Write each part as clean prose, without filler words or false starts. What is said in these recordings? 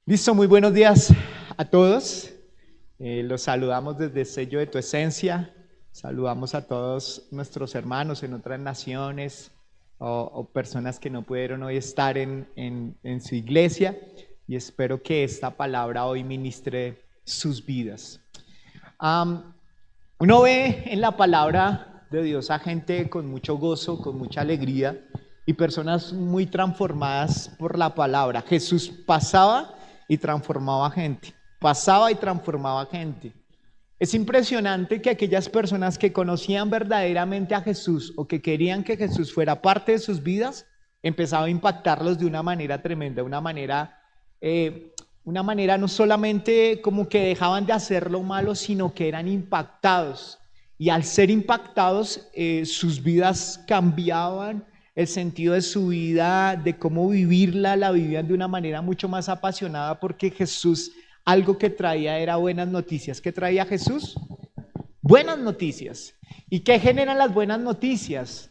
Listo, muy buenos días a todos. Los saludamos desde Sello de tu Esencia. Saludamos a todos nuestros hermanos en otras naciones o personas que no pudieron hoy estar en su iglesia. Y espero que esta palabra hoy ministre sus vidas. Uno ve en la palabra de Dios a gente con mucho gozo, con mucha alegría y personas muy transformadas por la palabra. Jesús pasaba y transformaba gente, pasaba y transformaba gente. Es impresionante que aquellas personas que conocían verdaderamente a Jesús o que querían que Jesús fuera parte de sus vidas, empezaba a impactarlos de una manera tremenda, una manera no solamente como que dejaban de hacer lo malo, sino que eran impactados. Y al ser impactados, sus vidas cambiaban. El sentido de su vida, de cómo vivirla, la vivían de una manera mucho más apasionada porque Jesús, algo que traía era buenas noticias. ¿Qué traía Jesús? Buenas noticias. ¿Y qué generan las buenas noticias?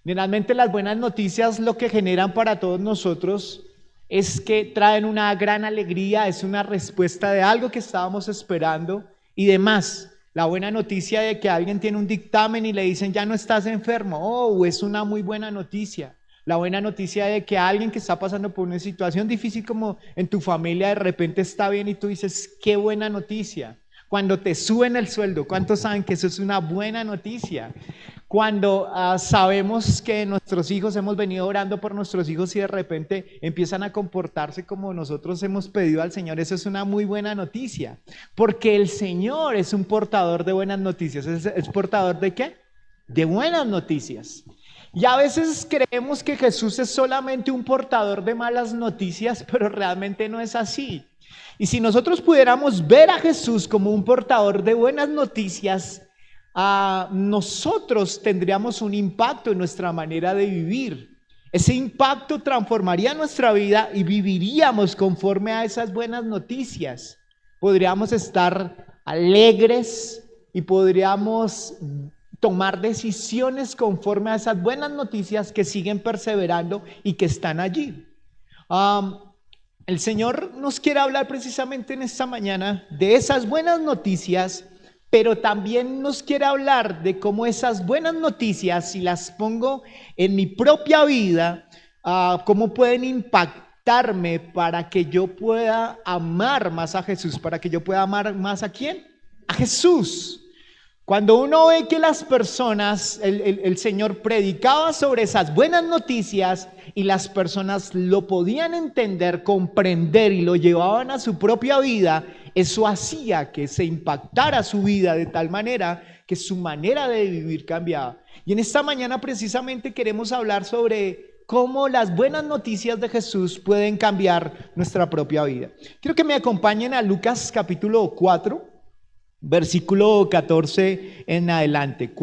Generalmente las buenas noticias lo que generan para todos nosotros es que traen una gran alegría, es una respuesta de algo que estábamos esperando y demás. La buena noticia de que alguien tiene un dictamen y le dicen ya no estás enfermo, es una muy buena noticia. La buena noticia de que alguien que está pasando por una situación difícil como en tu familia de repente está bien y tú dices qué buena noticia. Cuando te suben el sueldo, ¿cuántos saben que eso es una buena noticia? Cuando sabemos que nuestros hijos, hemos venido orando por nuestros hijos y de repente empiezan a comportarse como nosotros hemos pedido al Señor, eso es una muy buena noticia, porque el Señor es un portador de buenas noticias. ¿Es portador de qué? De buenas noticias. Y a veces creemos que Jesús es solamente un portador de malas noticias, pero realmente no es así. Y si nosotros pudiéramos ver a Jesús como un portador de buenas noticias, nosotros tendríamos un impacto en nuestra manera de vivir. Ese impacto transformaría nuestra vida y viviríamos conforme a esas buenas noticias. Podríamos estar alegres y podríamos tomar decisiones conforme a esas buenas noticias que siguen perseverando y que están allí. El Señor nos quiere hablar precisamente en esta mañana de esas buenas noticias, pero también nos quiere hablar de cómo esas buenas noticias, si las pongo en mi propia vida, cómo pueden impactarme para que yo pueda amar más a Jesús, para que yo pueda amar más ¿a quién? A Jesús. Cuando uno ve que las personas, el Señor predicaba sobre esas buenas noticias y las personas lo podían entender, comprender y lo llevaban a su propia vida, eso hacía que se impactara su vida de tal manera que su manera de vivir cambiaba. Y en esta mañana precisamente queremos hablar sobre cómo las buenas noticias de Jesús pueden cambiar nuestra propia vida. Quiero que me acompañen a Lucas capítulo 4. Versículo 14 en adelante,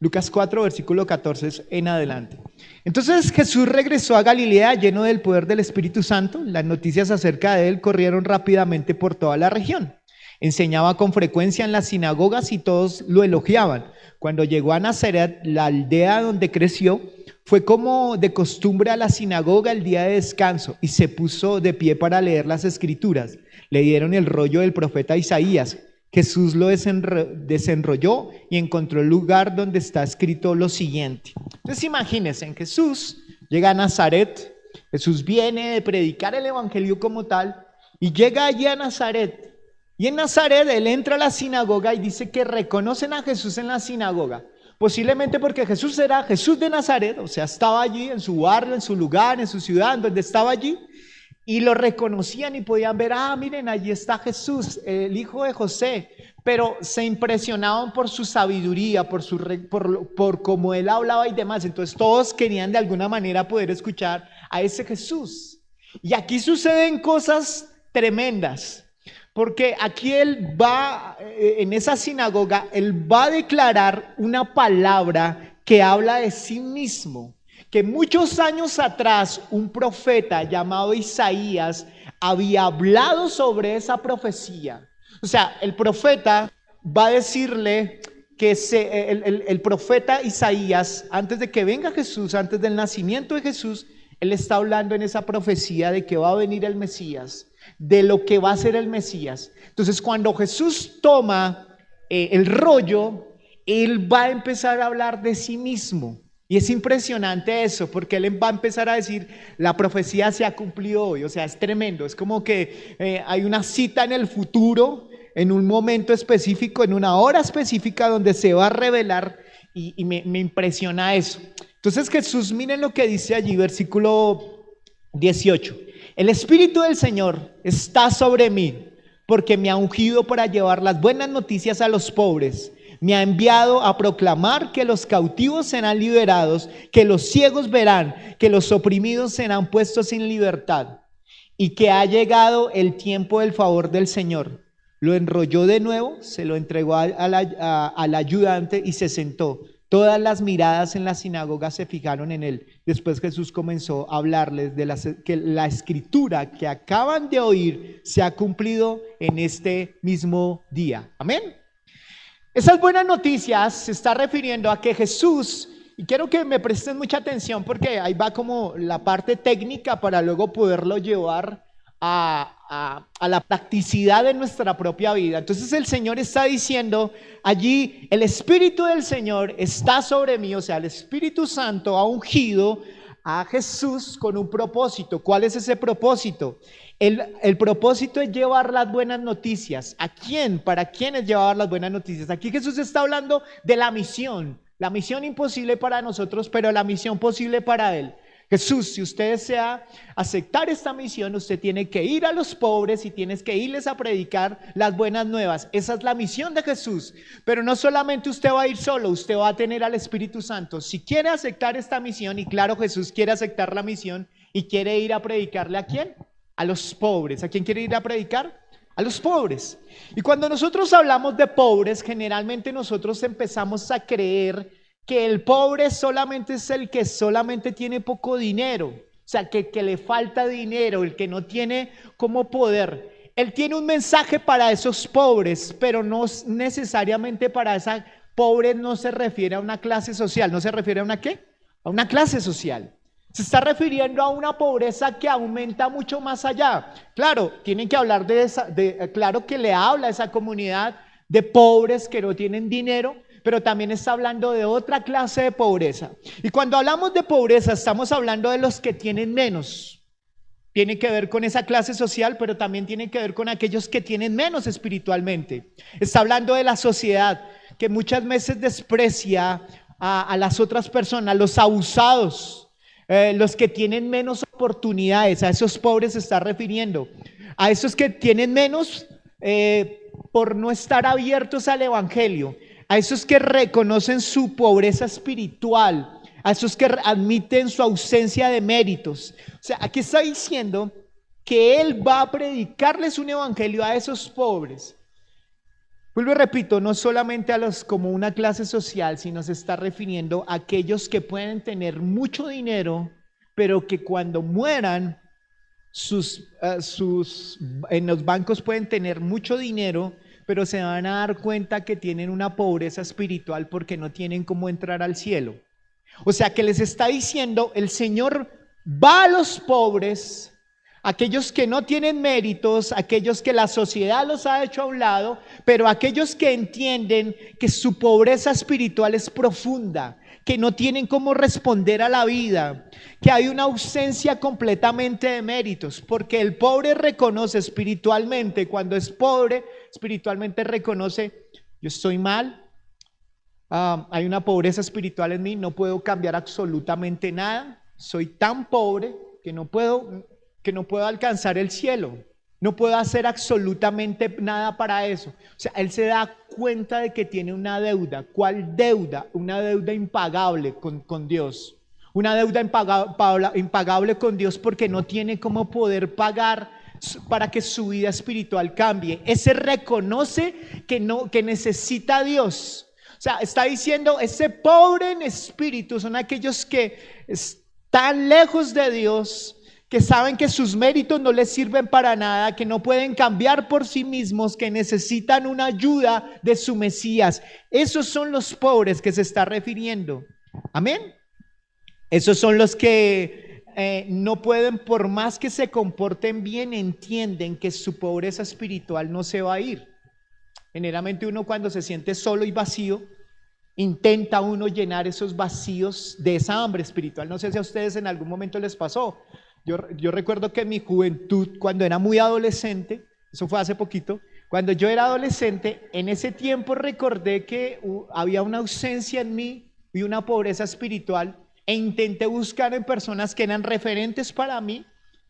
Lucas 4, versículo 14 en adelante. Entonces Jesús regresó a Galilea lleno del poder del Espíritu Santo. Las noticias acerca de él corrieron rápidamente por toda la región. Enseñaba con frecuencia en las sinagogas y todos lo elogiaban. Cuando llegó a Nazaret, la aldea donde creció, fue como de costumbre a la sinagoga el día de descanso y se puso de pie para leer las escrituras. Le dieron el rollo del profeta Isaías. Jesús lo desenrolló y encontró el lugar donde está escrito lo siguiente. Entonces imagínense, Jesús llega a Nazaret, Jesús viene de predicar el evangelio como tal y llega allí a Nazaret. Y en Nazaret él entra a la sinagoga y dice que reconocen a Jesús en la sinagoga. Posiblemente porque Jesús era Jesús de Nazaret, o sea, estaba allí en su barrio, en su lugar, en su ciudad, en donde estaba allí. Y lo reconocían y podían ver, miren, allí está Jesús, el hijo de José. Pero se impresionaban por su sabiduría, por cómo él hablaba y demás. Entonces todos querían de alguna manera poder escuchar a ese Jesús. Y aquí suceden cosas tremendas. Porque aquí él va, en esa sinagoga, él va a declarar una palabra que habla de sí mismo. Que muchos años atrás un profeta llamado Isaías había hablado sobre esa profecía. O sea, el profeta va a decirle que el profeta Isaías, antes de que venga Jesús, antes del nacimiento de Jesús, él está hablando en esa profecía de que va a venir el Mesías, de lo que va a ser el Mesías. Entonces, cuando Jesús toma el rollo, Él va a empezar a hablar de sí mismo. Y es impresionante eso, porque Él va a empezar a decir, la profecía se ha cumplido hoy. O sea, es tremendo. Es como que hay una cita en el futuro, en un momento específico, en una hora específica, donde se va a revelar, y me impresiona eso. Entonces Jesús, miren lo que dice allí, versículo 18. El Espíritu del Señor está sobre mí, porque me ha ungido para llevar las buenas noticias a los pobres. Me ha enviado a proclamar que los cautivos serán liberados, que los ciegos verán, que los oprimidos serán puestos en libertad, y que ha llegado el tiempo del favor del Señor. Lo enrolló de nuevo, se lo entregó al ayudante y se sentó. Todas las miradas en la sinagoga se fijaron en él. Después Jesús comenzó a hablarles de que la escritura que acaban de oír se ha cumplido en este mismo día. Amén. Esas buenas noticias se está refiriendo a que Jesús, y quiero que me presten mucha atención porque ahí va como la parte técnica para luego poderlo llevar a la practicidad de nuestra propia vida. Entonces el Señor está diciendo allí, el Espíritu del Señor está sobre mí, o sea, el Espíritu Santo ha ungido a Jesús con un propósito. ¿Cuál es ese propósito? El propósito es llevar las buenas noticias. ¿A quién? ¿Para quién es llevar las buenas noticias? Aquí Jesús está hablando de la misión imposible para nosotros, pero la misión posible para Él. Jesús, si usted desea aceptar esta misión, usted tiene que ir a los pobres y tienes que irles a predicar las buenas nuevas. Esa es la misión de Jesús. Pero no solamente usted va a ir solo, usted va a tener al Espíritu Santo. Si quiere aceptar esta misión, y claro, Jesús quiere aceptar la misión y quiere ir a predicarle ¿a quién? A los pobres. ¿A quién quiere ir a predicar? A los pobres. Y cuando nosotros hablamos de pobres, generalmente nosotros empezamos a creer que el pobre solamente es el que solamente tiene poco dinero, o sea, que le falta dinero, el que no tiene cómo poder. Él tiene un mensaje para esos pobres, pero no necesariamente para esa pobre. No se refiere a una clase social. ¿No se refiere a una qué? A una clase social. Se está refiriendo a una pobreza que aumenta mucho más allá. Claro, tienen que hablar claro que le habla a esa comunidad de pobres que no tienen dinero, pero también está hablando de otra clase de pobreza. Y cuando hablamos de pobreza, estamos hablando de los que tienen menos. Tiene que ver con esa clase social, pero también tiene que ver con aquellos que tienen menos espiritualmente. Está hablando de la sociedad, que muchas veces desprecia a las otras personas, los abusados, los que tienen menos oportunidades. A esos pobres se está refiriendo. A esos que tienen menos por no estar abiertos al evangelio. A esos que reconocen su pobreza espiritual, a esos que admiten su ausencia de méritos. O sea, aquí está diciendo que Él va a predicarles un evangelio a esos pobres. Vuelvo y repito, no solamente a los como una clase social, sino se está refiriendo a aquellos que pueden tener mucho dinero, pero que cuando mueran, en los bancos pueden tener mucho dinero, pero se van a dar cuenta que tienen una pobreza espiritual porque no tienen cómo entrar al cielo. O sea que les está diciendo, el Señor va a los pobres, aquellos que no tienen méritos, aquellos que la sociedad los ha hecho a un lado, pero aquellos que entienden que su pobreza espiritual es profunda, que no tienen cómo responder a la vida, que hay una ausencia completamente de méritos, porque el pobre reconoce espiritualmente, cuando es pobre, espiritualmente reconoce, yo estoy mal, hay una pobreza espiritual en mí, no puedo cambiar absolutamente nada, soy tan pobre que no puedo alcanzar el cielo, no puedo hacer absolutamente nada para eso. O sea, él se da cuenta de que tiene una deuda. ¿Cuál deuda? Una deuda impagable con Dios. Una deuda impagable con Dios porque no tiene cómo poder pagar para que su vida espiritual cambie. Ese reconoce que necesita a Dios. O sea, está diciendo, ese pobre en espíritu son aquellos que están lejos de Dios, que saben que sus méritos no les sirven para nada, que no pueden cambiar por sí mismos, que necesitan una ayuda de su Mesías. Esos son los pobres que se está refiriendo. Amén. Esos son los que no pueden, por más que se comporten bien, entienden que su pobreza espiritual no se va a ir. Generalmente uno, cuando se siente solo y vacío, intenta uno llenar esos vacíos de esa hambre espiritual. No sé si a ustedes en algún momento les pasó. Yo recuerdo que en mi juventud, cuando era muy adolescente, eso fue hace poquito, cuando yo era adolescente, en ese tiempo recordé que había una ausencia en mí y una pobreza espiritual, e intenté buscar en personas que eran referentes para mí,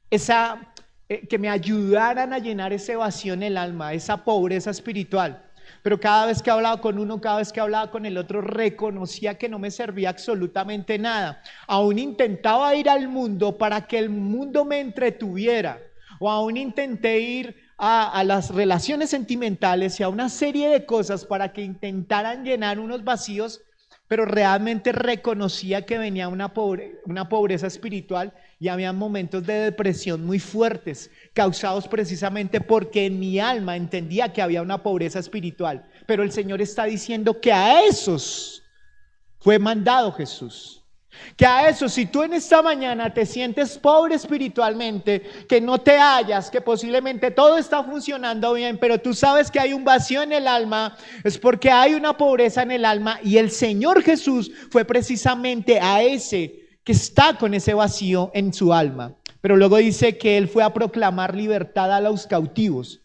que me ayudaran a llenar ese vacío en el alma, esa pobreza espiritual. Pero cada vez que hablaba con uno, cada vez que hablaba con el otro, reconocía que no me servía absolutamente nada. Aún intentaba ir al mundo para que el mundo me entretuviera, o aún intenté ir a las relaciones sentimentales y a una serie de cosas para que intentaran llenar unos vacíos, pero realmente reconocía que venía una pobreza espiritual, y había momentos de depresión muy fuertes, causados precisamente porque en mi alma entendía que había una pobreza espiritual. Pero el Señor está diciendo que a esos fue mandado Jesús. Que a eso, si tú en esta mañana te sientes pobre espiritualmente, que no te hallas, que posiblemente todo está funcionando bien, pero tú sabes que hay un vacío en el alma, es porque hay una pobreza en el alma, y el Señor Jesús fue precisamente a ese que está con ese vacío en su alma. Pero luego dice que Él fue a proclamar libertad a los cautivos.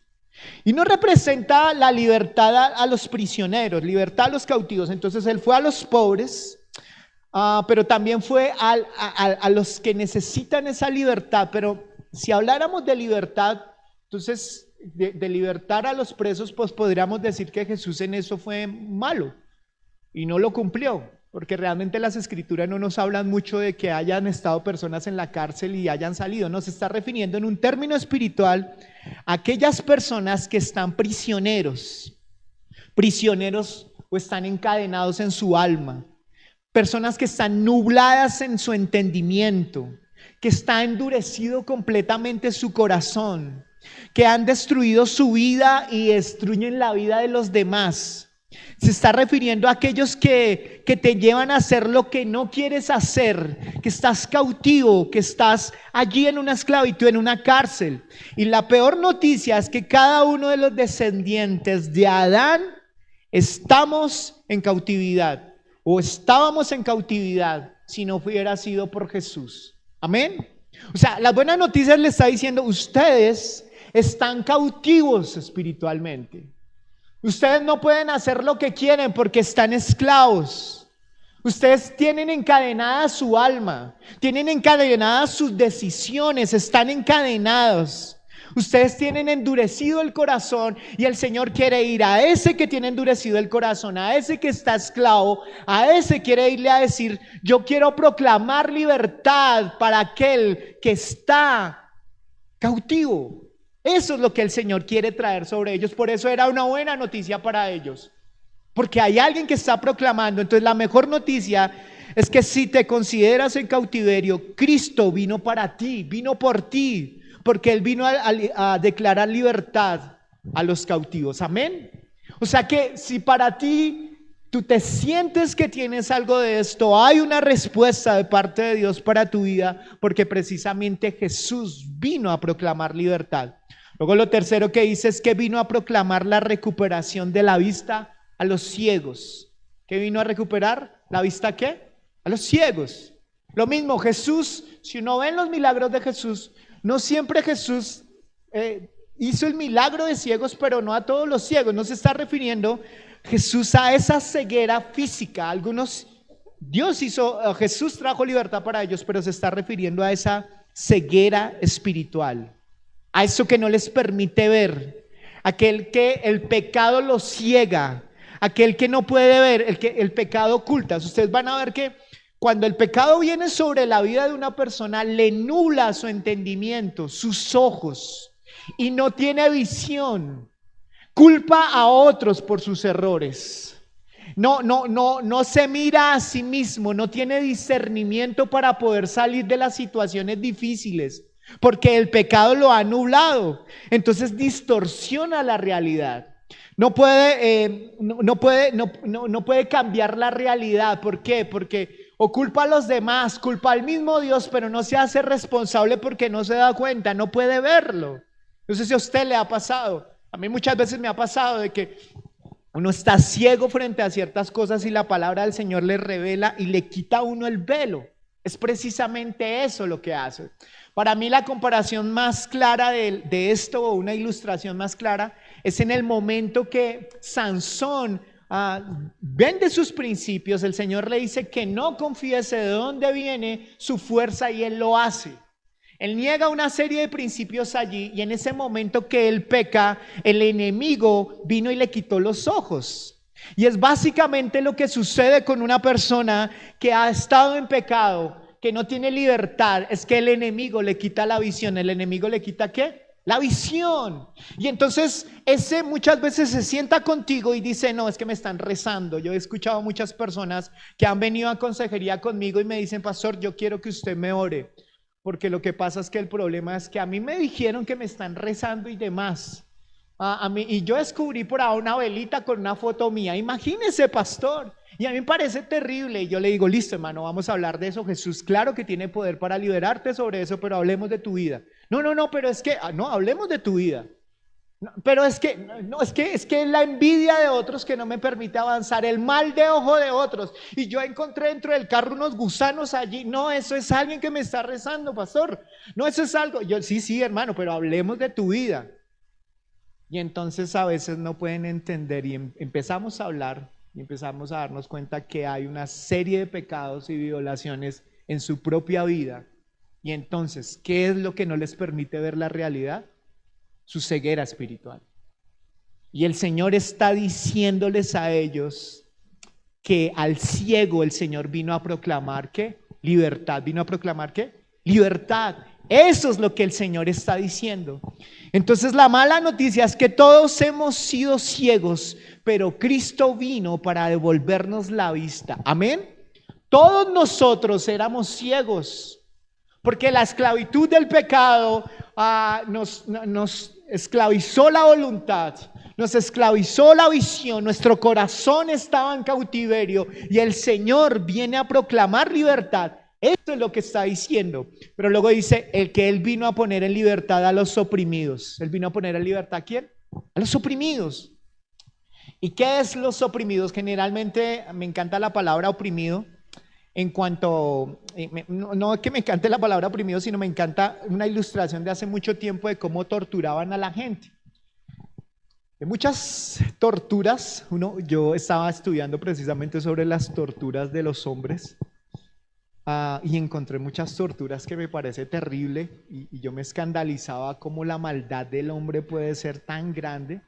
Y no representa la libertad a los prisioneros, libertad a los cautivos. Entonces Él fue a los pobres, pero también fue a los que necesitan esa libertad. Pero si habláramos de libertad, entonces de libertar a los presos, pues podríamos decir que Jesús en eso fue malo y no lo cumplió, porque realmente las escrituras no nos hablan mucho de que hayan estado personas en la cárcel y hayan salido. No, se está refiriendo en un término espiritual a aquellas personas que están prisioneros o están encadenados en su alma. Personas que están nubladas en su entendimiento, que está endurecido completamente su corazón, que han destruido su vida y destruyen la vida de los demás. Se está refiriendo a aquellos que te llevan a hacer lo que no quieres hacer, que estás cautivo, que estás allí en una esclavitud, en una cárcel. Y la peor noticia es que cada uno de los descendientes de Adán estamos en cautividad. O estábamos en cautividad si no hubiera sido por Jesús. Amén. O sea, las buenas noticias le está diciendo: ustedes están cautivos espiritualmente. Ustedes no pueden hacer lo que quieren porque están esclavos. Ustedes tienen encadenada su alma, tienen encadenadas sus decisiones, están encadenados. Ustedes tienen endurecido el corazón, y el Señor quiere ir a ese que tiene endurecido el corazón, a ese que está esclavo, a ese quiere irle a decir: yo quiero proclamar libertad para aquel que está cautivo. Eso es lo que el Señor quiere traer sobre ellos. Por eso era una buena noticia para ellos, porque hay alguien que está proclamando. Entonces la mejor noticia es que si te consideras en cautiverio, Cristo vino para ti, vino por ti, porque Él vino a declarar libertad a los cautivos. Amén. O sea que si para ti tú te sientes que tienes algo de esto, hay una respuesta de parte de Dios para tu vida, porque precisamente Jesús vino a proclamar libertad. Luego lo tercero que dice es que vino a proclamar la recuperación de la vista a los ciegos. ¿Qué vino a recuperar? ¿La vista a qué? A los ciegos. Lo mismo, Jesús, si uno ve los milagros de Jesús, no siempre Jesús hizo el milagro de ciegos, pero no a todos los ciegos. No se está refiriendo Jesús a esa ceguera física. Jesús trajo libertad para ellos, pero se está refiriendo a esa ceguera espiritual, a eso que no les permite ver, aquel que el pecado los ciega, aquel que no puede ver, el pecado oculta. Ustedes van a ver que cuando el pecado viene sobre la vida de una persona, le nubla su entendimiento, sus ojos, y no tiene visión. Culpa a otros por sus errores. No se mira a sí mismo, no tiene discernimiento para poder salir de las situaciones difíciles, porque el pecado lo ha nublado. Entonces distorsiona la realidad. No puede cambiar la realidad. ¿Por qué? Porque O culpa a los demás, culpa al mismo Dios, pero no se hace responsable porque no se da cuenta, no puede verlo. No sé si a usted le ha pasado. A mí muchas veces me ha pasado de que uno está ciego frente a ciertas cosas y la palabra del Señor le revela y le quita a uno el velo. Es precisamente eso lo que hace. Para mí la comparación más clara de esto, o una ilustración más clara, es en el momento que Sansón vende sus principios. El Señor le dice que no confiese de dónde viene su fuerza y él lo hace. Él niega una serie de principios allí y en ese momento que él peca, el enemigo vino y le quitó los ojos. Y es básicamente lo que sucede con una persona que ha estado en pecado, que no tiene libertad, es que el enemigo le quita la visión. ¿El enemigo le quita qué? La visión. Y entonces ese muchas veces se sienta contigo y dice, no, es que me están rezando. Yo he escuchado muchas personas que han venido a consejería conmigo y me dicen, pastor, yo quiero que usted me ore, porque lo que pasa es que el problema es que a mí me dijeron que me están rezando y demás. Y yo descubrí por ahí una velita con una foto mía. Imagínese, pastor. Y a mí me parece terrible. Y yo le digo, listo, hermano, vamos a hablar de eso. Jesús, claro que tiene poder para liberarte sobre eso, pero hablemos de tu vida. No, pero es que, no, hablemos de tu vida. No, pero es que, no, es que la envidia de otros que no me permite avanzar, el mal de ojo de otros. Y yo encontré dentro del carro unos gusanos allí. No, eso es alguien que me está rezando, pastor. No, eso es algo. Yo, sí, hermano, pero hablemos de tu vida. Y entonces a veces no pueden entender y empezamos a hablar y empezamos a darnos cuenta que hay una serie de pecados y violaciones en su propia vida. Y entonces, ¿qué es lo que no les permite ver la realidad? Su ceguera espiritual. Y el Señor está diciéndoles a ellos que al ciego el Señor vino a proclamar ¿qué? Libertad. ¿Vino a proclamar qué? Libertad. Eso es lo que el Señor está diciendo. Entonces la mala noticia es que todos hemos sido ciegos, pero Cristo vino para devolvernos la vista. Amén. Todos nosotros éramos ciegos, porque la esclavitud del pecado nos esclavizó la voluntad, nos esclavizó la visión, nuestro corazón estaba en cautiverio y el Señor viene a proclamar libertad. Esto es lo que está diciendo. Pero luego dice, el que Él vino a poner en libertad a los oprimidos. ¿Él vino a poner en libertad a quién? A los oprimidos. ¿Y qué es los oprimidos? Generalmente me encanta la palabra oprimido. En cuanto, no es que me encante la palabra oprimido, sino me encanta una ilustración de hace mucho tiempo de cómo torturaban a la gente. Hay muchas torturas. Yo estaba estudiando precisamente sobre las torturas de los hombres. Y encontré muchas torturas que me parece terrible y yo me escandalizaba cómo la maldad del hombre puede ser tan grande,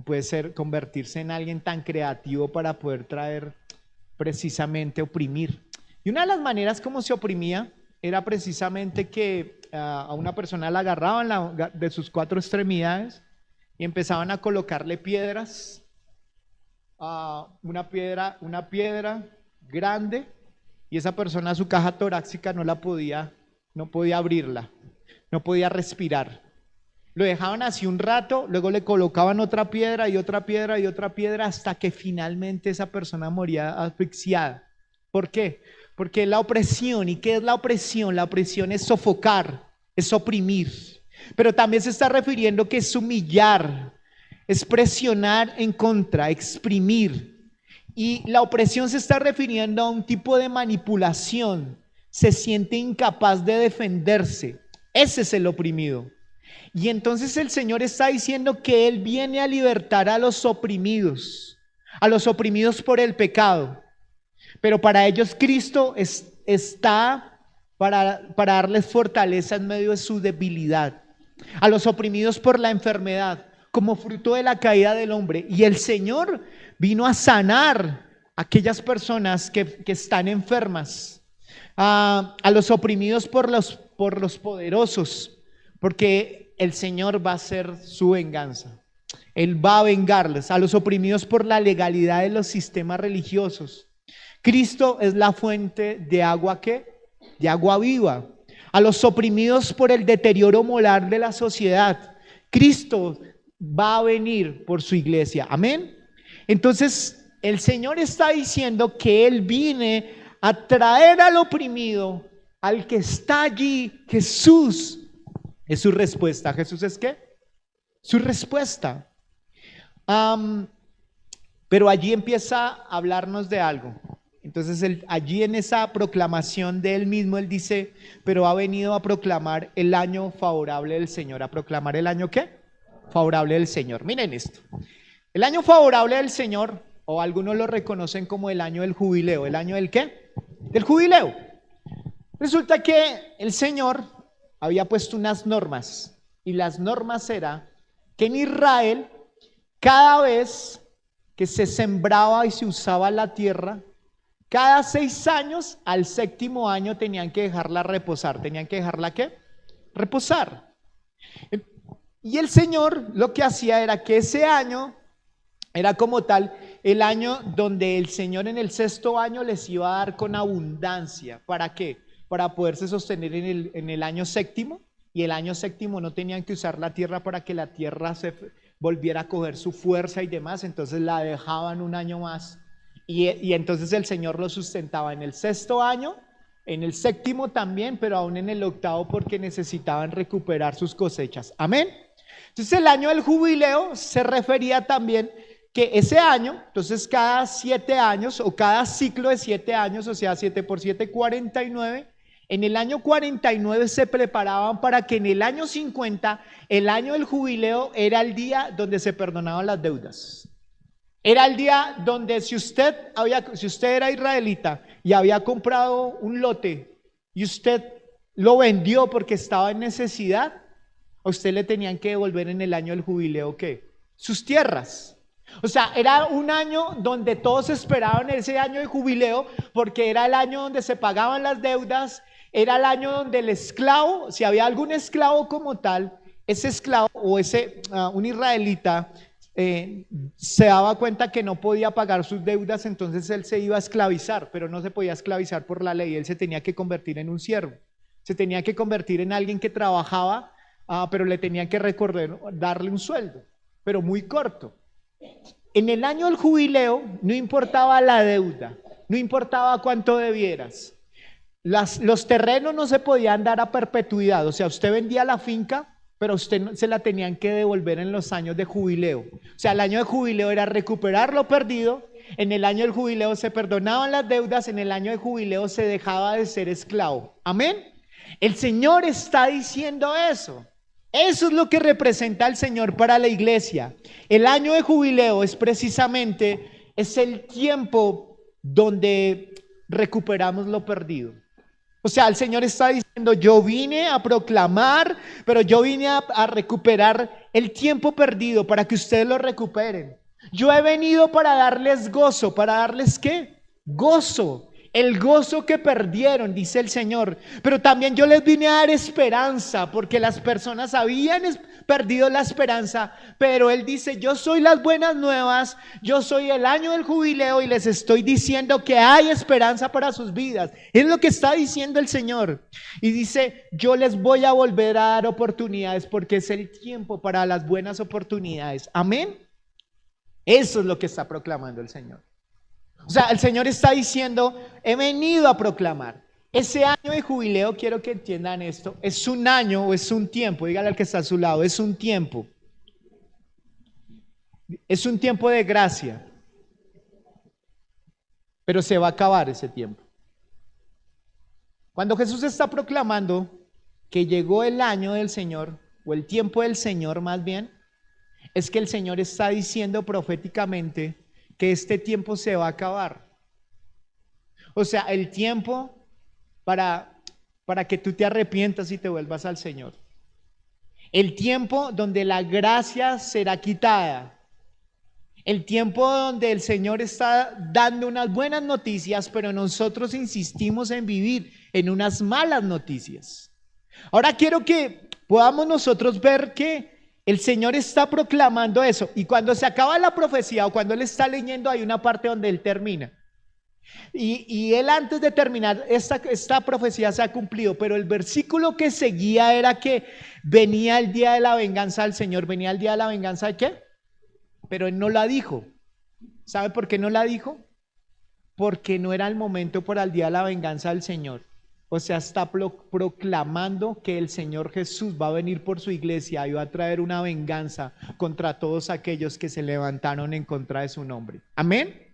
puede convertirse en alguien tan creativo para poder traer precisamente oprimir. Y una de las maneras como se oprimía era precisamente que a una persona la agarraban de sus 4 extremidades y empezaban a colocarle piedras, una piedra grande. Y esa persona, su caja torácica no podía abrirla, no podía respirar. Lo dejaban así un rato, luego le colocaban otra piedra y otra piedra y otra piedra hasta que finalmente esa persona moría asfixiada. ¿Por qué? Porque la opresión, ¿y qué es la opresión? La opresión es sofocar, es oprimir. Pero también se está refiriendo que es humillar, es presionar en contra, exprimir. Y la opresión se está refiriendo a un tipo de manipulación. Se siente incapaz de defenderse. Ese es el oprimido. Y entonces el Señor está diciendo que Él viene a libertar a los oprimidos por el pecado. Pero para ellos Cristo está para darles fortaleza en medio de su debilidad. A los oprimidos por la enfermedad, como fruto de la caída del hombre. Y el Señor vino a sanar a aquellas personas que están enfermas, a los oprimidos por los poderosos, porque el Señor va a hacer su venganza. Él va a vengarles. A los oprimidos por la legalidad de los sistemas religiosos. Cristo es la fuente de agua de agua viva. A los oprimidos por el deterioro moral de la sociedad. Cristo va a venir por su iglesia. Amén. Entonces el Señor está diciendo que Él viene a traer al oprimido, al que está allí. Jesús es su respuesta. ¿Jesús es qué? Su respuesta. Pero allí empieza a hablarnos de algo. Entonces allí en esa proclamación de él mismo, él dice, pero ha venido a proclamar el año favorable del Señor. ¿A proclamar el año qué? Favorable del Señor. Miren esto. El año favorable del Señor, o algunos lo reconocen como el año del jubileo. ¿El año del qué? Del jubileo. Resulta que el Señor había puesto unas normas, y las normas era que en Israel, cada vez que se sembraba y se usaba la tierra, cada 6 años, al 7º año tenían que dejarla reposar. ¿Tenían que dejarla qué? Reposar. Y el Señor lo que hacía era que ese año era como tal el año donde el Señor en el 6º año les iba a dar con abundancia. ¿Para qué? Para poderse sostener en el año 7º, y el año 7º no tenían que usar la tierra para que la tierra se volviera a coger su fuerza y demás, entonces la dejaban un año más. Y entonces el Señor lo sustentaba en el 6º año, en el 7º también, pero aún en el 8º porque necesitaban recuperar sus cosechas. Amén. Entonces el año del jubileo se refería también que ese año, entonces cada 7 años o cada ciclo de 7 años, o sea 7 por 7, 49, en el año 49 se preparaban para que en el año 50, el año del jubileo, era el día donde se perdonaban las deudas. Era el día donde si usted era israelita y había comprado un lote y usted lo vendió porque estaba en necesidad, a usted le tenían que devolver en el año del jubileo ¿qué? Sus tierras. O sea, era un año donde todos esperaban ese año de jubileo porque era el año donde se pagaban las deudas, era el año donde el esclavo, si había algún esclavo como tal, ese esclavo o un israelita se daba cuenta que no podía pagar sus deudas, entonces él se iba a esclavizar, pero no se podía esclavizar por la ley, él se tenía que convertir en un siervo, se tenía que convertir en alguien que trabajaba, pero le tenían que darle un sueldo, pero muy corto. En el año del jubileo no importaba la deuda, no importaba cuánto debieras. Los terrenos no se podían dar a perpetuidad, o sea, usted vendía la finca, pero usted se la tenían que devolver en los años de jubileo. O sea, el año de jubileo era recuperar lo perdido, en el año del jubileo se perdonaban las deudas, en el año de jubileo se dejaba de ser esclavo. Amén. El Señor está diciendo eso. Eso es lo que representa el Señor para la iglesia. El año de jubileo es el tiempo donde recuperamos lo perdido. O sea, el Señor está diciendo, yo vine a proclamar, pero yo vine a recuperar el tiempo perdido para que ustedes lo recuperen. Yo he venido para darles gozo, ¿para darles qué? Gozo. El gozo que perdieron, dice el Señor. Pero también yo les vine a dar esperanza, porque las personas habían perdido la esperanza. Pero Él dice, yo soy las buenas nuevas, yo soy el año del jubileo y les estoy diciendo que hay esperanza para sus vidas. Es lo que está diciendo el Señor. Y dice, yo les voy a volver a dar oportunidades porque es el tiempo para las buenas oportunidades. Amén. Eso es lo que está proclamando el Señor. O sea, el Señor está diciendo, he venido a proclamar. Ese año de jubileo, quiero que entiendan esto, es un año o es un tiempo, dígale al que está a su lado, es un tiempo. Es un tiempo de gracia, pero se va a acabar ese tiempo. Cuando Jesús está proclamando que llegó el año del Señor, o el tiempo del Señor más bien, es que el Señor está diciendo proféticamente que este tiempo se va a acabar. O sea, el tiempo para que tú te arrepientas y te vuelvas al Señor. El tiempo donde la gracia será quitada. El tiempo donde el Señor está dando unas buenas noticias, pero nosotros insistimos en vivir en unas malas noticias. Ahora quiero que podamos nosotros ver que el Señor está proclamando eso, y cuando se acaba la profecía o cuando Él está leyendo, hay una parte donde Él termina. Y Él antes de terminar, esta profecía se ha cumplido, pero el versículo que seguía era que venía el día de la venganza del Señor. ¿Venía el día de la venganza de qué? Pero Él no la dijo. ¿Sabe por qué no la dijo? porque no era el momento para el día de la venganza del Señor. O sea, está proclamando que el Señor Jesús va a venir por su iglesia y va a traer una venganza contra todos aquellos que se levantaron en contra de su nombre. Amén.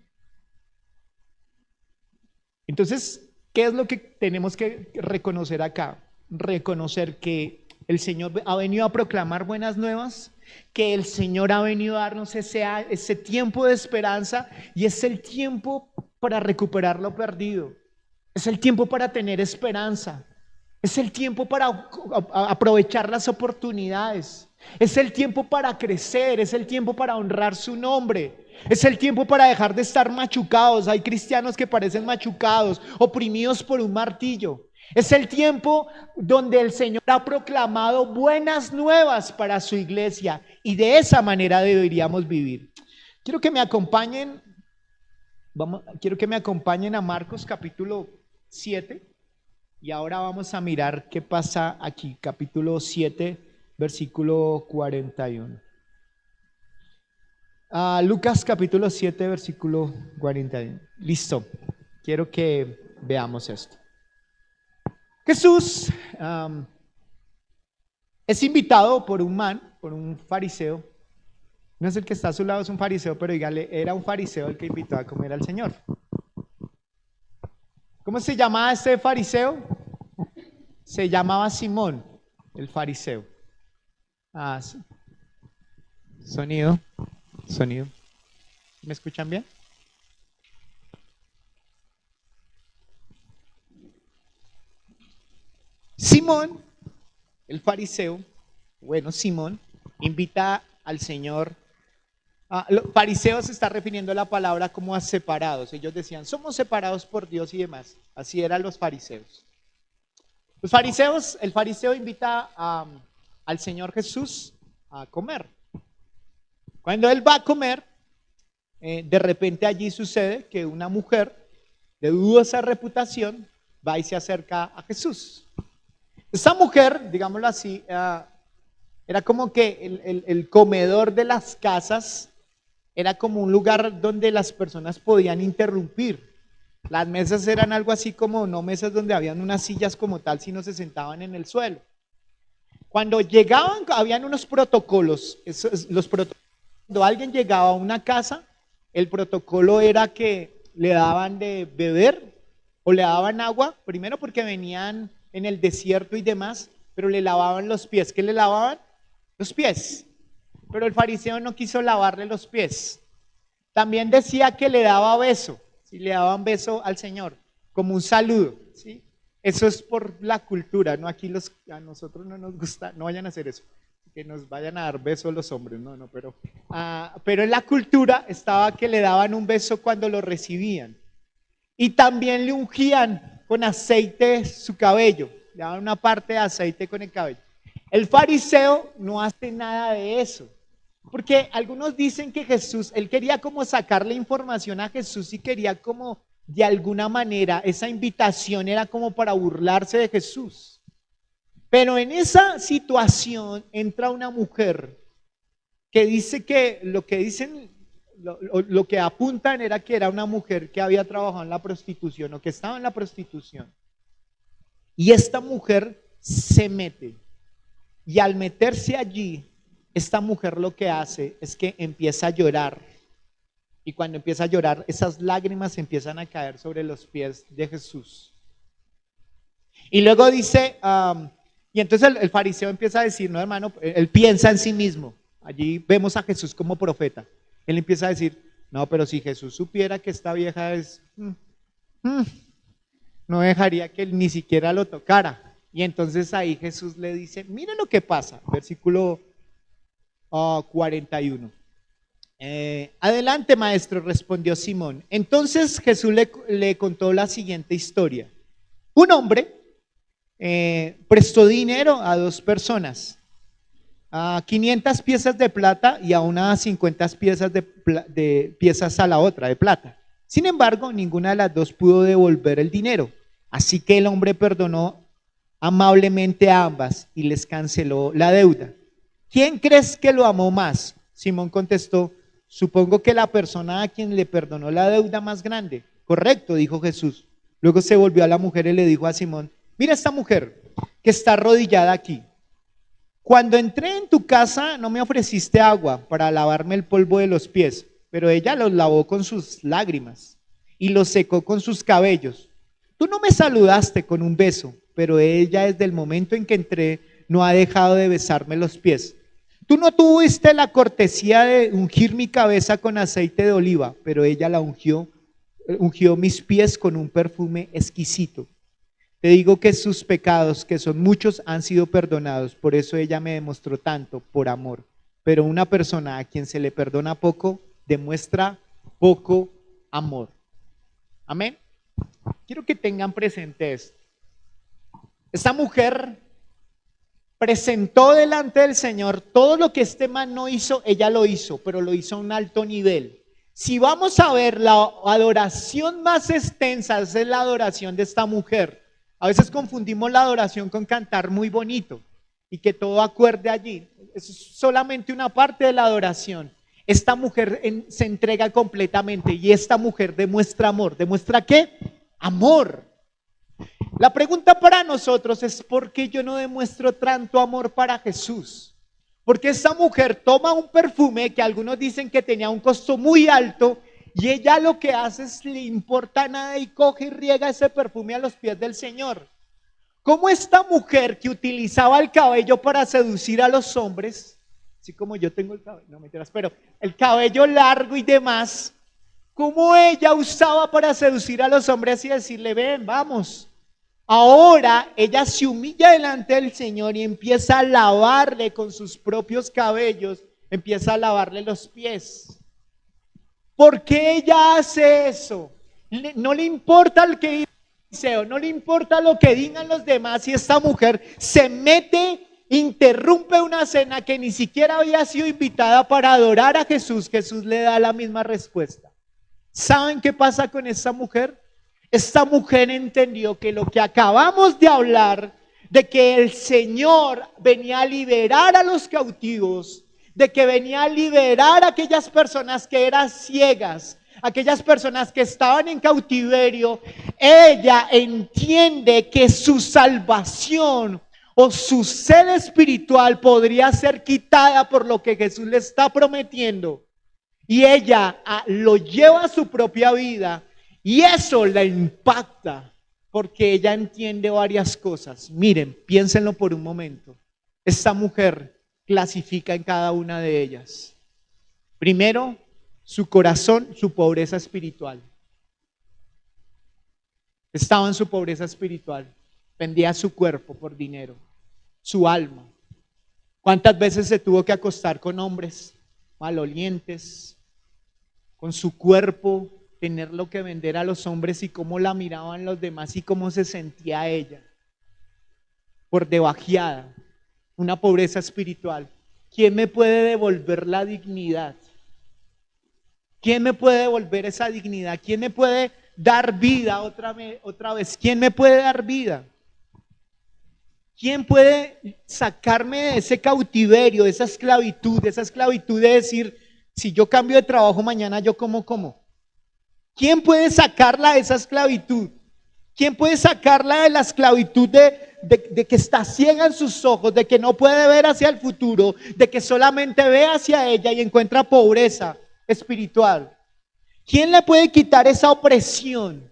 Entonces, ¿qué es lo que tenemos que reconocer acá? Reconocer que el Señor ha venido a proclamar buenas nuevas, que el Señor ha venido a darnos ese tiempo de esperanza, y es el tiempo para recuperar lo perdido. Es el tiempo para tener esperanza. Es el tiempo para aprovechar las oportunidades. Es el tiempo para crecer. Es el tiempo para honrar su nombre. Es el tiempo para dejar de estar machucados. Hay cristianos que parecen machucados, oprimidos por un martillo. Es el tiempo donde el Señor ha proclamado buenas nuevas para su iglesia, y de esa manera deberíamos vivir. Quiero que me acompañen a Marcos capítulo 7, y ahora vamos a mirar qué pasa aquí, capítulo 7, versículo 41. Lucas capítulo 7, versículo 41. Listo, quiero que veamos esto. Jesús es invitado por un fariseo. No es el que está a su lado, es un fariseo, pero dígale, era un fariseo el que invitó a comer al Señor. ¿Cómo se llamaba este fariseo? Se llamaba Simón, el fariseo. Sí. Sonido. ¿Me escuchan bien? Simón, el fariseo, Simón, invita al Señor. Los fariseos se está refiriendo a la palabra como a separados. Ellos decían, somos separados por Dios y demás. Así eran los fariseos. El fariseo invita al Señor Jesús a comer. Cuando él va a comer, de repente allí sucede que una mujer de dudosa reputación va y se acerca a Jesús. Esa mujer, digámoslo así, era como que el comedor de las casas era como un lugar donde las personas podían interrumpir. Las mesas eran algo así como, no mesas donde habían unas sillas como tal, sino se sentaban en el suelo. Cuando llegaban, habían unos protocolos. Cuando alguien llegaba a una casa, el protocolo era que le daban de beber o le daban agua, primero porque venían en el desierto y demás, pero le lavaban los pies. ¿Qué le lavaban? Los pies. Pero el fariseo no quiso lavarle los pies. También decía que le daba beso, ¿sí? Le daban beso al Señor, como un saludo, ¿sí? Eso es por la cultura, ¿no? Aquí a nosotros no nos gusta, no vayan a hacer eso, que nos vayan a dar besos los hombres, no, pero en la cultura estaba que le daban un beso cuando lo recibían. Y también le ungían con aceite su cabello, le daban una parte de aceite con el cabello. El fariseo no hace nada de eso, porque algunos dicen que Jesús, él quería como sacarle información a Jesús y quería como de alguna manera, esa invitación era como para burlarse de Jesús. Pero en esa situación entra una mujer que dice que lo que apuntan era que era una mujer que había trabajado en la prostitución o que estaba en la prostitución. Y esta mujer se mete. Y al meterse allí, esta mujer lo que hace es que empieza a llorar. Y cuando empieza a llorar, esas lágrimas empiezan a caer sobre los pies de Jesús. Y luego dice, y entonces el fariseo empieza a decir, no hermano, él piensa en sí mismo. Allí vemos a Jesús como profeta. Él empieza a decir, no, pero si Jesús supiera que esta vieja es, no dejaría que él ni siquiera lo tocara. Y entonces ahí Jesús le dice, mira lo que pasa, versículo 41. Adelante, maestro, respondió Simón. Entonces Jesús le contó la siguiente historia. Un hombre prestó dinero a dos personas, a 500 piezas de plata y a unas 50 piezas de piezas a la otra de plata. Sin embargo, ninguna de las dos pudo devolver el dinero. Así que el hombre perdonó amablemente a ambas y les canceló la deuda. ¿Quién crees que lo amó más? Simón contestó, supongo que la persona a quien le perdonó la deuda más grande. Correcto, dijo Jesús. Luego se volvió a la mujer y le dijo a Simón, mira esta mujer que está arrodillada aquí. Cuando entré en tu casa no me ofreciste agua para lavarme el polvo de los pies, pero ella los lavó con sus lágrimas y los secó con sus cabellos. Tú no me saludaste con un beso, pero ella desde el momento en que entré no ha dejado de besarme los pies. Tú no tuviste la cortesía de ungir mi cabeza con aceite de oliva, pero ella ungió mis pies con un perfume exquisito. Te digo que sus pecados, que son muchos, han sido perdonados. Por eso ella me demostró tanto, por amor. Pero una persona a quien se le perdona poco, demuestra poco amor. Amén. Quiero que tengan presente esto. Esta mujer presentó delante del Señor todo lo que este man no hizo, ella lo hizo, pero lo hizo a un alto nivel. Si vamos a ver la adoración más extensa, es la adoración de esta mujer. A veces confundimos la adoración con cantar muy bonito y que todo acuerde allí. Eso es solamente una parte de la adoración. Esta mujer se entrega completamente y esta mujer demuestra amor. ¿Demuestra qué? Amor. La pregunta para nosotros es ¿por qué yo no demuestro tanto amor para Jesús? Porque esta mujer toma un perfume que algunos dicen que tenía un costo muy alto y ella lo que hace es le importa nada y coge y riega ese perfume a los pies del Señor. ¿Cómo esta mujer que utilizaba el cabello para seducir a los hombres, así como yo tengo el cabello, no me enteras, pero el cabello largo y demás, cómo ella usaba para seducir a los hombres y decirle, ven, vamos? Ahora ella se humilla delante del Señor y empieza a lavarle con sus propios cabellos, empieza a lavarle los pies. ¿Por qué ella hace eso? No le importa el que diga el fariseo, no le importa lo que digan los demás, y esta mujer se mete, interrumpe una cena que ni siquiera había sido invitada para adorar a Jesús. Jesús le da la misma respuesta. ¿Saben qué pasa con esta mujer? Esta mujer entendió que lo que acabamos de hablar, de que el Señor venía a liberar a los cautivos, de que venía a liberar a aquellas personas que eran ciegas, aquellas personas que estaban en cautiverio, ella entiende que su salvación o su sed espiritual podría ser quitada por lo que Jesús le está prometiendo. Y ella lo lleva a su propia vida. Y eso la impacta porque ella entiende varias cosas. Miren, piénsenlo por un momento. Esta mujer clasifica en cada una de ellas. Primero, su corazón, su pobreza espiritual. Estaba en su pobreza espiritual. Vendía su cuerpo por dinero, su alma. ¿Cuántas veces se tuvo que acostar con hombres malolientes, con su cuerpo? Tenerlo que vender a los hombres y cómo la miraban los demás y cómo se sentía ella por debajeada, una pobreza espiritual. ¿Quién me puede devolver la dignidad? ¿Quién me puede devolver esa dignidad? ¿Quién me puede dar vida otra vez? ¿Quién me puede dar vida? ¿Quién puede sacarme de ese cautiverio, de esa esclavitud de decir, si yo cambio de trabajo mañana, ¿yo cómo? ¿Quién puede sacarla de esa esclavitud? ¿Quién puede sacarla de la esclavitud de que está ciega en sus ojos, de que no puede ver hacia el futuro, de que solamente ve hacia ella y encuentra pobreza espiritual? ¿Quién le puede quitar esa opresión?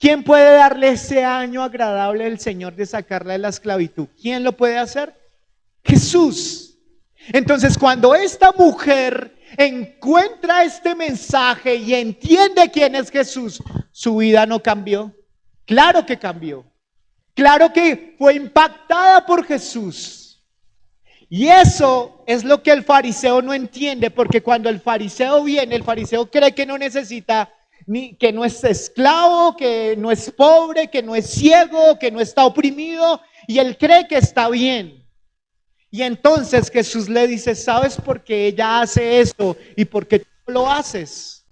¿Quién puede darle ese año agradable del Señor de sacarla de la esclavitud? ¿Quién lo puede hacer? Jesús. Entonces, cuando esta mujer encuentra este mensaje y entiende quién es Jesús, su vida no cambió. Claro que cambió. Claro que fue impactada por Jesús. Y eso es lo que el fariseo no entiende, porque cuando el fariseo viene, el fariseo cree que no necesita, que no es esclavo, que no es pobre, que no es ciego, que no está oprimido, y él cree que está bien. Y entonces Jesús le dice, ¿sabes por qué ella hace esto y por qué tú lo haces?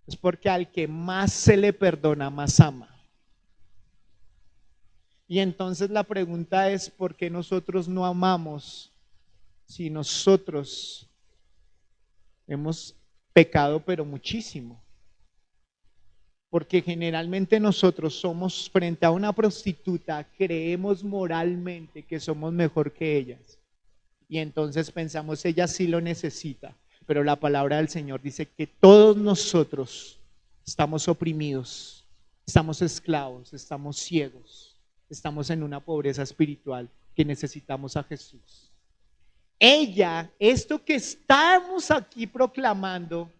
Es porque al que más se le perdona, más ama. Y entonces la pregunta es, ¿por qué nosotros no amamos si nosotros hemos pecado pero muchísimo? Porque generalmente nosotros somos frente a una prostituta, creemos moralmente que somos mejor que ellas. Y entonces pensamos, ella sí lo necesita. Pero la palabra del Señor dice que todos nosotros estamos oprimidos, estamos esclavos, estamos ciegos, estamos en una pobreza espiritual que necesitamos a Jesús. Ella, esto que estamos aquí proclamando,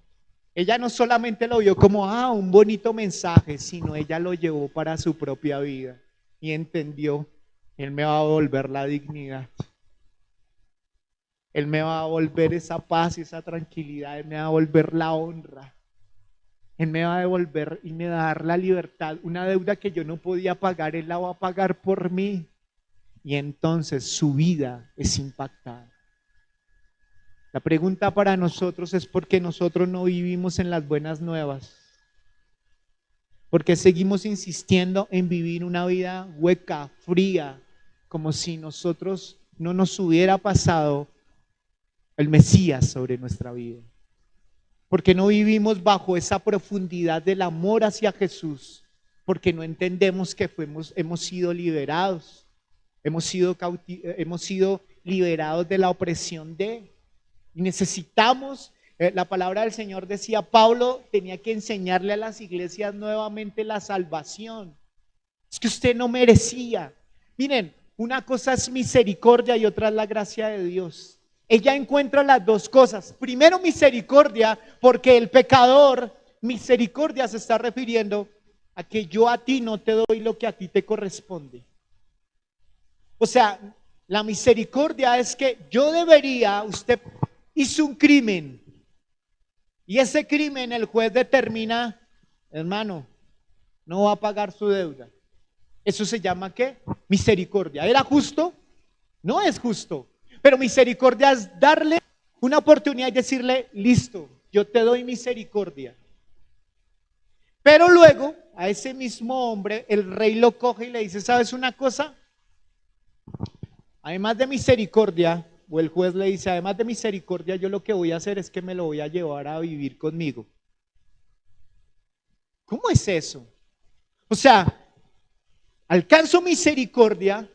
ella no solamente lo vio como un bonito mensaje, sino ella lo llevó para su propia vida y entendió, Él me va a volver la dignidad. Él me va a volver esa paz y esa tranquilidad. Él me va a volver la honra. Él me va a devolver y me va a dar la libertad. Una deuda que yo no podía pagar, Él la va a pagar por mí. Y entonces su vida es impactada. La pregunta para nosotros es por qué nosotros no vivimos en las buenas nuevas. Porque seguimos insistiendo en vivir una vida hueca, fría, como si nosotros no nos hubiera pasado el Mesías sobre nuestra vida. Porque no vivimos bajo esa profundidad del amor hacia Jesús. Porque no entendemos que hemos sido liberados. Hemos sido liberados de la opresión de. Y necesitamos, la palabra del Señor decía, Pablo tenía que enseñarle a las iglesias nuevamente la salvación. Es que usted no merecía. Miren, una cosa es misericordia y otra es la gracia de Dios. Ella encuentra las dos cosas. Primero misericordia, porque el pecador, misericordia se está refiriendo a que yo a ti no te doy lo que a ti te corresponde. O sea, la misericordia es que yo debería, usted hizo un crimen y ese crimen el juez determina, hermano, no va a pagar su deuda. Eso se llama ¿qué? Misericordia. ¿Era justo? No es justo. Pero misericordia es darle una oportunidad y decirle, listo, yo te doy misericordia. Pero luego a ese mismo hombre el rey lo coge y le dice, ¿sabes una cosa? Además de misericordia, o el juez le dice, además de misericordia, yo lo que voy a hacer es que me lo voy a llevar a vivir conmigo. ¿Cómo es eso? O sea, alcanzo misericordia,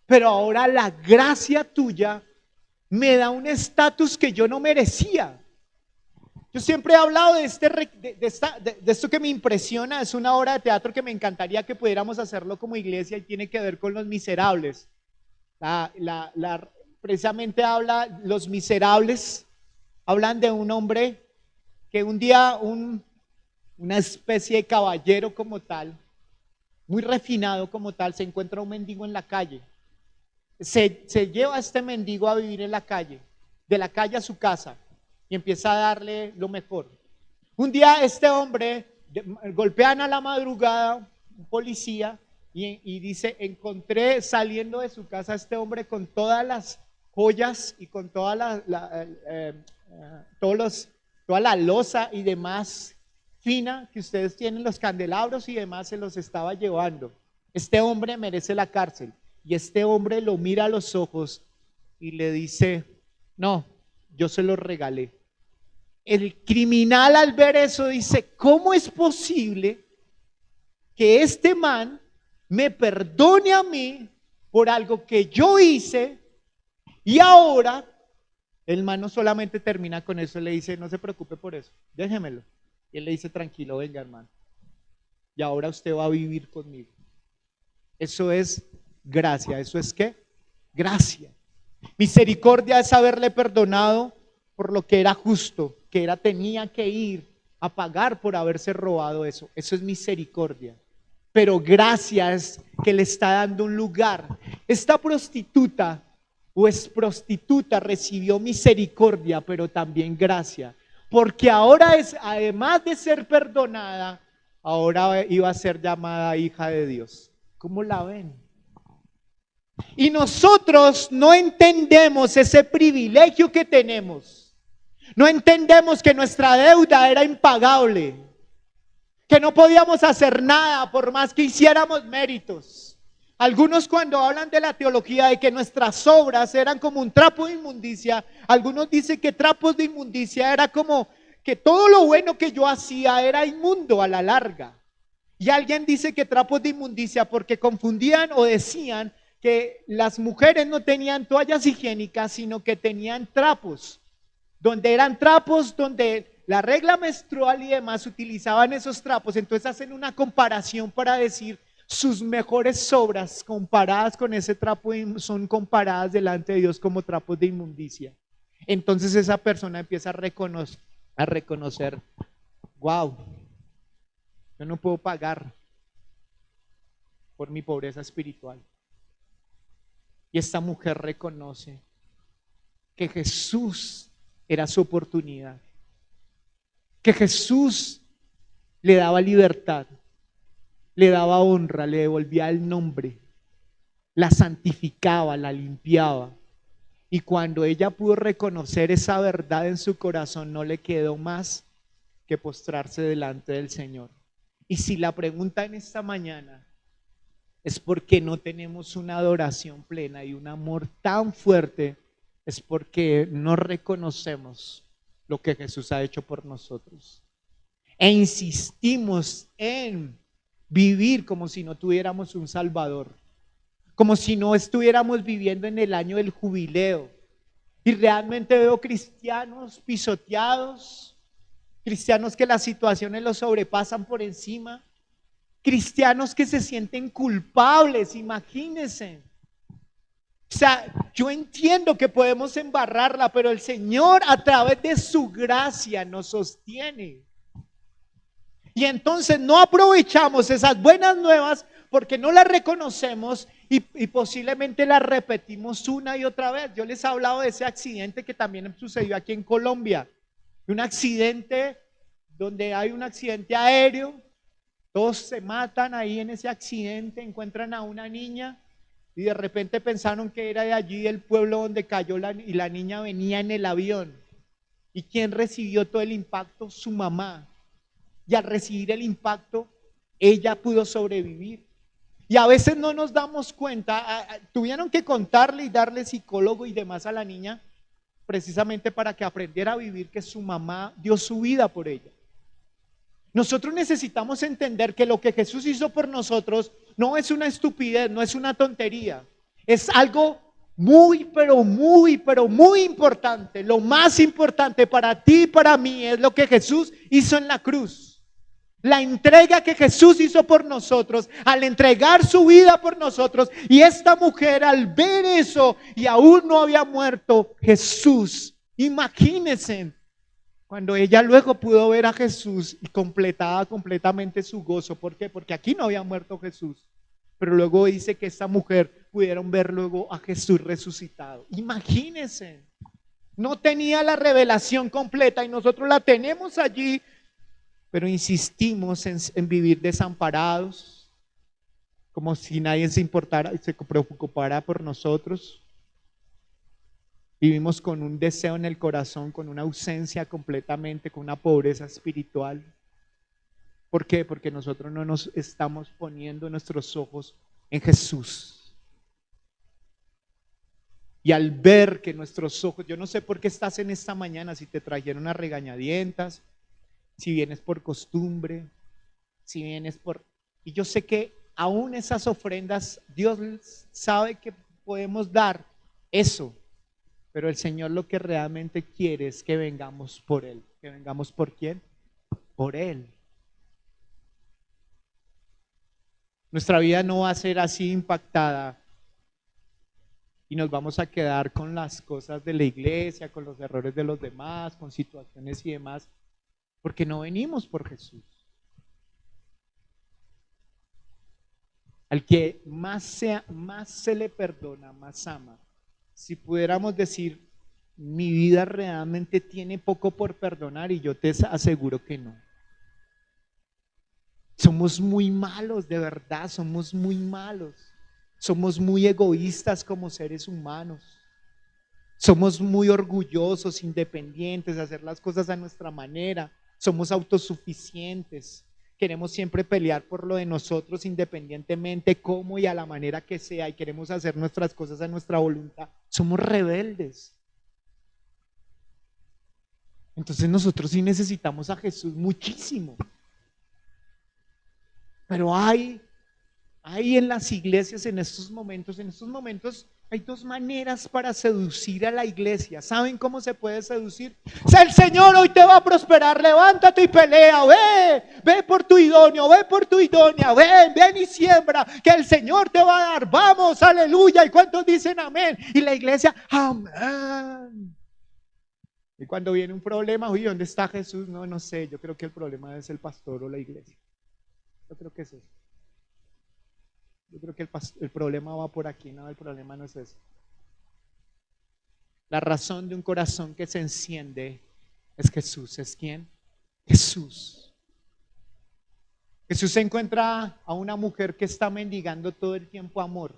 pero ahora la gracia tuya me da un estatus que yo no merecía. Yo siempre he hablado de esto que me impresiona, es una obra de teatro que me encantaría que pudiéramos hacerlo como iglesia y tiene que ver con Los Miserables. Precisamente Los Miserables hablan de un hombre que un día, una especie de caballero como tal, muy refinado como tal, se encuentra un mendigo en la calle. Se lleva a este mendigo a vivir en la calle, de la calle a su casa, y empieza a darle lo mejor. Un día este hombre, golpean a la madrugada, un policía, y dice, encontré saliendo de su casa a este hombre con todas las joyas y con toda toda la loza y demás fina que ustedes tienen, los candelabros y demás, se los estaba llevando. Este hombre merece la cárcel. Y este hombre lo mira a los ojos y le dice, no, yo se los regalé. El criminal al ver eso dice, ¿cómo es posible que este man me perdone a mí por algo que yo hice? Y ahora el man no solamente termina con eso, le dice, no se preocupe por eso, déjemelo. Y él le dice, tranquilo, venga hermano, y ahora usted va a vivir conmigo. Eso es gracia. ¿Eso es qué? Gracia. Misericordia es haberle perdonado por lo que era justo, que tenía que ir a pagar por haberse robado eso. Eso es misericordia. Pero gracia es que le está dando un lugar. Esta prostituta o ex prostituta recibió misericordia, pero también gracia. Porque ahora además de ser perdonada, ahora iba a ser llamada hija de Dios. ¿Cómo la ven? Y nosotros no entendemos ese privilegio que tenemos. No entendemos que nuestra deuda era impagable, que no podíamos hacer nada por más que hiciéramos méritos. Algunos cuando hablan de la teología de que nuestras obras eran como un trapo de inmundicia, algunos dicen que trapos de inmundicia era como que todo lo bueno que yo hacía era inmundo a la larga. Y alguien dice que trapos de inmundicia porque confundían o decían que las mujeres no tenían toallas higiénicas, sino que tenían trapos, donde eran trapos donde la regla menstrual y demás utilizaban esos trapos. Entonces hacen una comparación para decir sus mejores obras comparadas con ese trapo son comparadas delante de Dios como trapos de inmundicia. Entonces esa persona empieza a reconocer, wow, yo no puedo pagar por mi pobreza espiritual. Y esta mujer reconoce que Jesús era su oportunidad, que Jesús le daba libertad, le daba honra, le devolvía el nombre, la santificaba, la limpiaba. Y cuando ella pudo reconocer esa verdad en su corazón, no le quedó más que postrarse delante del Señor. Y si la pregunta en esta mañana es porque no tenemos una adoración plena y un amor tan fuerte, es porque no reconocemos lo que Jesús ha hecho por nosotros. E insistimos en vivir como si no tuviéramos un Salvador, como si no estuviéramos viviendo en el año del jubileo. Y realmente veo cristianos pisoteados, cristianos que las situaciones los sobrepasan por encima, cristianos que se sienten culpables, imagínense. O sea, yo entiendo que podemos embarrarla, pero el Señor a través de su gracia nos sostiene. Y entonces no aprovechamos esas buenas nuevas porque no las reconocemos y posiblemente las repetimos una y otra vez. Yo les he hablado de ese accidente que también sucedió aquí en Colombia. Un accidente donde hay un accidente aéreo, todos se matan ahí en ese accidente, encuentran a una niña y de repente pensaron que era de allí del pueblo donde cayó y la niña venía en el avión. ¿Y quién recibió todo el impacto? Su mamá. Y al recibir el impacto, ella pudo sobrevivir. Y a veces no nos damos cuenta, tuvieron que contarle y darle psicólogo y demás a la niña, precisamente para que aprendiera a vivir, que su mamá dio su vida por ella. Nosotros necesitamos entender que lo que Jesús hizo por nosotros no es una estupidez, no es una tontería, es algo muy, pero muy importante. Lo más importante para ti y para mí es lo que Jesús hizo en la cruz. La entrega que Jesús hizo por nosotros, al entregar su vida por nosotros. Y esta mujer, al ver eso y aún no había muerto Jesús, imagínense, cuando ella luego pudo ver a Jesús y completaba completamente su gozo. ¿Por qué? Porque aquí no había muerto Jesús. Pero luego dice que esta mujer pudieron ver luego a Jesús resucitado. Imagínense, no tenía la revelación completa y nosotros la tenemos allí. Pero insistimos en vivir desamparados, como si nadie se preocupara por nosotros. Vivimos con un deseo en el corazón, con una ausencia completamente, con una pobreza espiritual. ¿Por qué? Porque nosotros no nos estamos poniendo nuestros ojos en Jesús. Y al ver que nuestros ojos, yo no sé por qué estás en esta mañana, si te trajeron a regañadientas, si vienes por costumbre, si vienes por... Y yo sé que aún esas ofrendas, Dios sabe que podemos dar eso, pero el Señor lo que realmente quiere es que vengamos por Él. ¿Que vengamos por quién? Por Él. Nuestra vida no va a ser así impactada y nos vamos a quedar con las cosas de la iglesia, con los errores de los demás, con situaciones y demás, porque no venimos por Jesús. Al que más se le perdona, más ama. Si pudiéramos decir, mi vida realmente tiene poco por perdonar, y yo te aseguro que no. Somos muy malos, de verdad, somos muy malos. Somos muy egoístas como seres humanos. Somos muy orgullosos, independientes, de hacer las cosas a nuestra manera. Somos autosuficientes. Queremos siempre pelear por lo de nosotros, independientemente cómo y a la manera que sea, y queremos hacer nuestras cosas a nuestra voluntad. Somos rebeldes. Entonces nosotros sí necesitamos a Jesús muchísimo. Pero hay en las iglesias en estos momentos hay dos maneras para seducir a la iglesia. ¿Saben cómo se puede seducir? Si el Señor hoy te va a prosperar, levántate y pelea, ve por tu idóneo, ve por tu idónea, ven y siembra, que el Señor te va a dar, vamos, aleluya. ¿Y cuántos dicen amén? Y la iglesia, amén. Y cuando viene un problema, uy, ¿dónde está Jesús? No sé, yo creo que el problema es el pastor o la iglesia. Yo creo que es eso. Yo creo que el problema va por aquí, no, el problema no es eso. La razón de un corazón que se enciende es Jesús. ¿Es quién? Jesús. Jesús encuentra a una mujer que está mendigando todo el tiempo amor,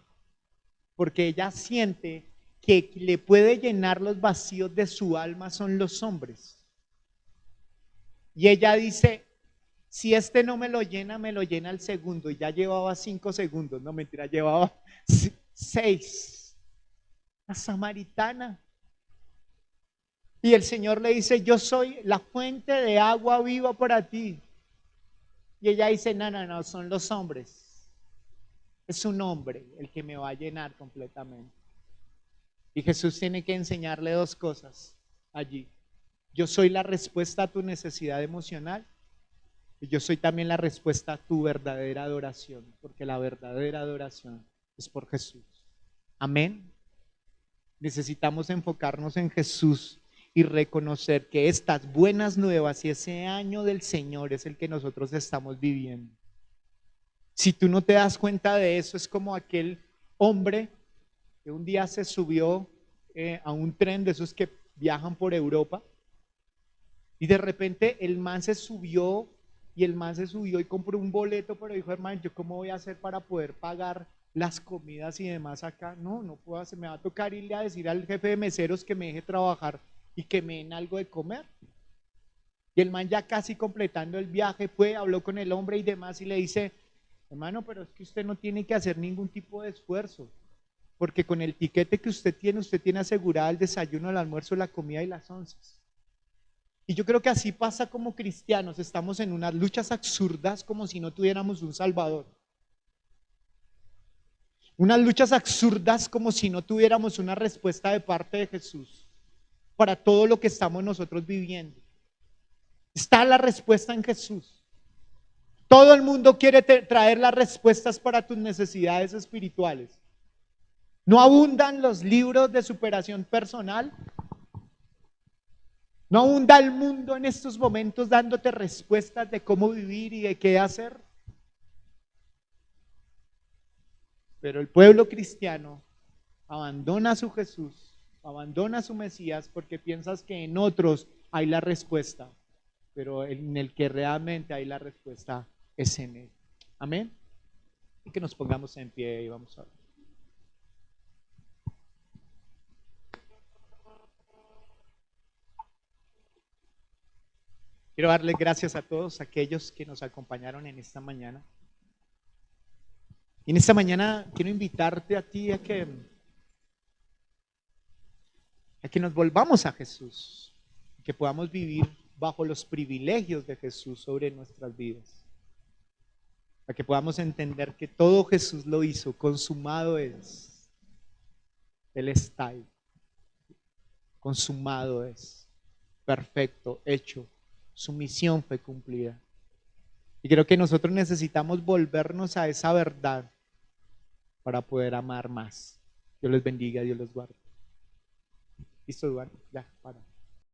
porque ella siente que le puede llenar los vacíos de su alma son los hombres. Y ella dice, si este no me lo llena el segundo. Y ya llevaba 5 segundos, no mentira, llevaba 6. La samaritana. Y el Señor le dice, yo soy la fuente de agua viva para ti. Y ella dice, no, son los hombres. Es un hombre el que me va a llenar completamente. Y Jesús tiene que enseñarle 2 cosas allí. Yo soy la respuesta a tu necesidad emocional. Y yo soy también la respuesta a tu verdadera adoración, porque la verdadera adoración es por Jesús. Amén. Necesitamos enfocarnos en Jesús y reconocer que estas buenas nuevas y ese año del Señor es el que nosotros estamos viviendo. Si tú no te das cuenta de eso, es como aquel hombre que un día se subió a un tren de esos que viajan por Europa y de repente el man se subió y compró un boleto, pero dijo, hermano, ¿yo cómo voy a hacer para poder pagar las comidas y demás acá? No puedo hacer, me va a tocar irle a decir al jefe de meseros que me deje trabajar y que me den algo de comer. Y el man ya casi completando el viaje habló con el hombre y demás y le dice, hermano, pero es que usted no tiene que hacer ningún tipo de esfuerzo, porque con el tiquete que usted tiene asegurada el desayuno, el almuerzo, la comida y las onces. Y yo creo que así pasa como cristianos, estamos en unas luchas absurdas como si no tuviéramos un Salvador. Unas luchas absurdas como si no tuviéramos una respuesta de parte de Jesús para todo lo que estamos nosotros viviendo. Está la respuesta en Jesús. Todo el mundo quiere traer las respuestas para tus necesidades espirituales. ¿No abundan los libros de superación personal? ¿No abunda el mundo en estos momentos dándote respuestas de cómo vivir y de qué hacer? Pero el pueblo cristiano abandona a su Jesús, abandona a su Mesías porque piensas que en otros hay la respuesta, pero en el que realmente hay la respuesta es en Él. Amén. Y que nos pongamos en pie y vamos a ver. Quiero darle gracias a todos aquellos que nos acompañaron en esta mañana. Y en esta mañana quiero invitarte a ti a que nos volvamos a Jesús, que podamos vivir bajo los privilegios de Jesús sobre nuestras vidas. Para que podamos entender que todo Jesús lo hizo, consumado es. Él está ahí. Consumado es. Perfecto, hecho. Su misión fue cumplida. Y creo que nosotros necesitamos volvernos a esa verdad para poder amar más. Dios les bendiga, Dios los guarde. ¿Listo, Eduardo? Ya, para.